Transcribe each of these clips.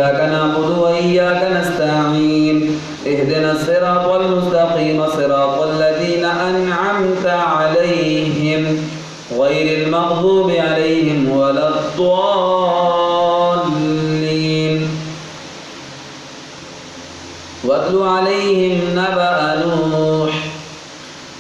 إياك نعبد وإياك نستعين اهدنا الصراط المستقيم صراط الذين أنعمت عليهم غير المغضوب عليهم ولا الضالين. واتل عليهم نبأ نوح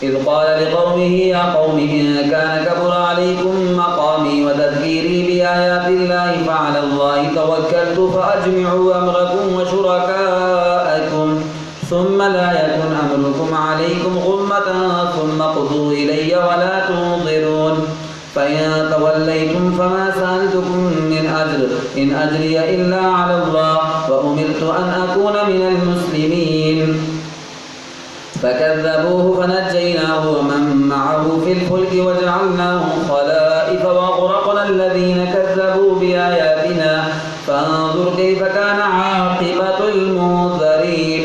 إذ قال لقومه يا قوم إن كان كبر عليكم مقامي وتذكيري بآيات الله فعلى الله توكلت فأجمعوا أمركم وشركاءكم ثم لا يكن أمركم عليكم غمة ثم قضوا إلي ولا تنظرون. فإن توليتم فما سألتكم من أجر إن أجري إلا على الله وأمرت أن أكون من المسلمين. فكذبوه فنجيناه ومن معه في الفلك وجعلناهم خلائف وأغرقنا الذين كذبوا بآياتنا فانظر كيف كان عاقبة المنذرين.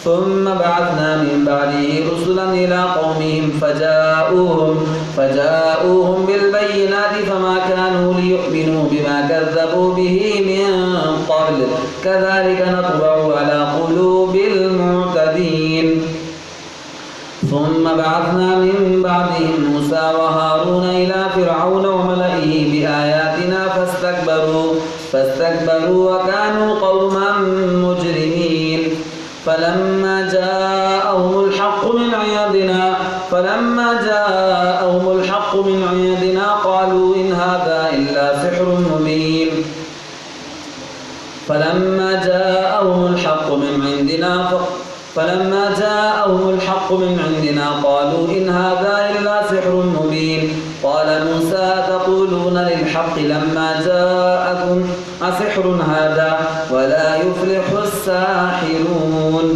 ثم بعثنا من بعده رسلا إلى قومهم فجاءوهم بالبينات فما كانوا ليؤمنوا بما كذبوا به من قبل كذلك نطبع على قلوب المعتدين. ثم بعثنا من بعدهم موسى وهارون إلى فرعون وملئه بآياتنا فاستكبروا وكانوا قوما مجرمين. فلما جاءهم الحق من عندنا قالوا إن هذا إلا سحر مبين. فلما جاءهم الحق من عندنا قالوا إن هذا إلا سحر مبين. قال موسى تقولون للحق لما جاءكم أسحر هذا ولا يفلح الساحرون.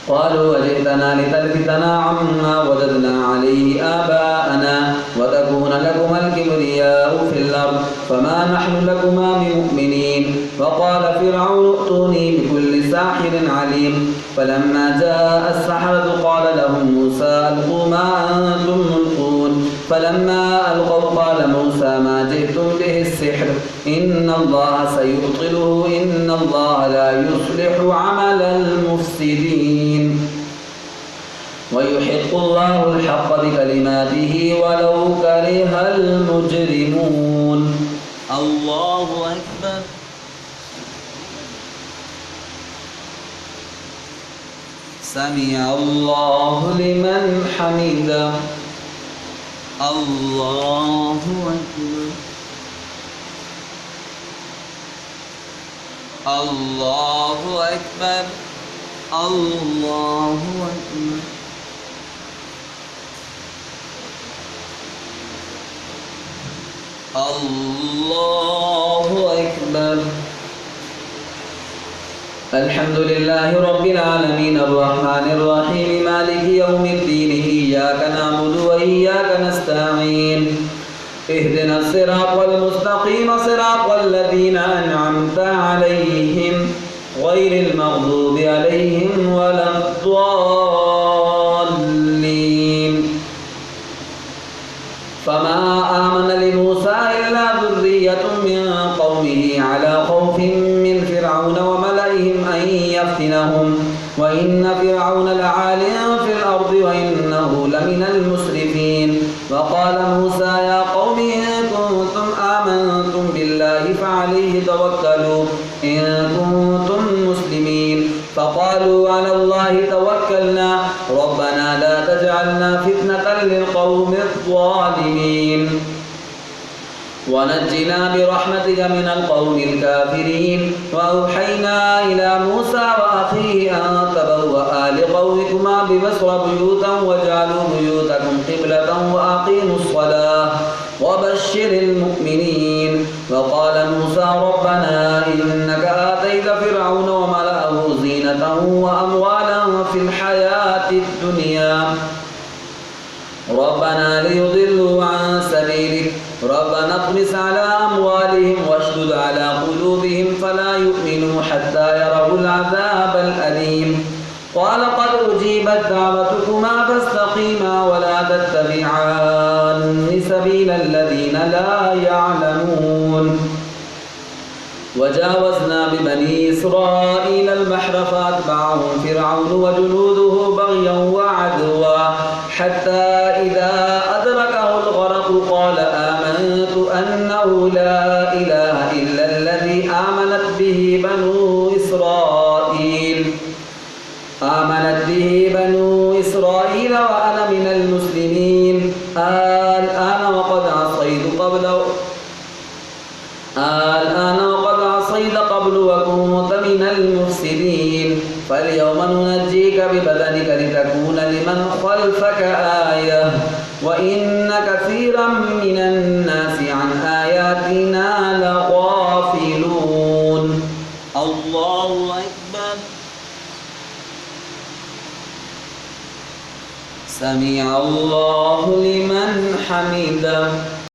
قالوا وجئتنا لتلفتنا عما وجدنا عليه آباءنا وتكون لكما الكبرياء في الأرض فما نحن لكما بمؤمنين. وقال فرعون ائتوني بكل ساحر عليم. فلما جاء السحرة قال لهم موسى ألقوا ما أنتم ملقون. فلما ألقوا قال موسى ما جئتم به السحر إن الله سيبطله إن الله لا يصلح عمل المفسدين. ويحق الله الحق بكلماته ولو كره المجرمون. الله أكبر. سمع الله لمن حمده. الله أكبر. الله أكبر. الله أكبر. الله أكبر. الحمد لله رب العالمين الرحمن الرحيم مالك يوم الدين إياك نعبد وإياك نستعين اهدنا الصراط المستقيم صراط الذين أنعمت عليهم غير المغضوب عليهم ولا الضالين. فما آمن لموسى إلا ذرية من قومه على خوف من فرعون وملئهم أن يفتنهم وإن فرعون لعال في الأرض وإنه لمن المسرفين. وقال موسى يا قوم إن كنتم آمنتم بالله فعليه توكلوا إن كنتم مسلمين. فقالوا على الله توكلنا ربنا لا تجعلنا فتنة للقوم الظالمين ونجنا برحمتك من القوم الكافرين. وأوحينا إلى موسى وأخيه أن تبوأ لقومكما بمصر بيوتا واجعلوا بيوتكم قبلة وأقيموا الصلاة وبشر المؤمنين. وقال موسى ربنا إنك آتيت فرعون وملأه زينة وأموالا في الحياة الدنيا ربنا ليضلوا عن سبيلك ربنا اطمس على أموالهم واشدد على قلوبهم فلا يؤمنوا حتى يروا العذاب الأليم. قال قد أجيبت دعوتكما فاستقيما ولا تتبعان سبيل الذين لا يعلمون. وجاوزنا ببني إسرائيل البحر فأتبعهم فرعون وجنوده بغيا وعدوا حتى إذا أدركه الغرق قال آمنت أنه لا إله إلا الذي آمنت به بنو إسرائيل وأنا من المسلمين. الآن وقد عصيت قبل وكنت من المفسدين فاليوم ننجيك ببدنك لتكون لمن خلفك آية وإن كثيرا من الناس عن آياتنا لغافلون. الله أكبر. سمع الله لمن حمده.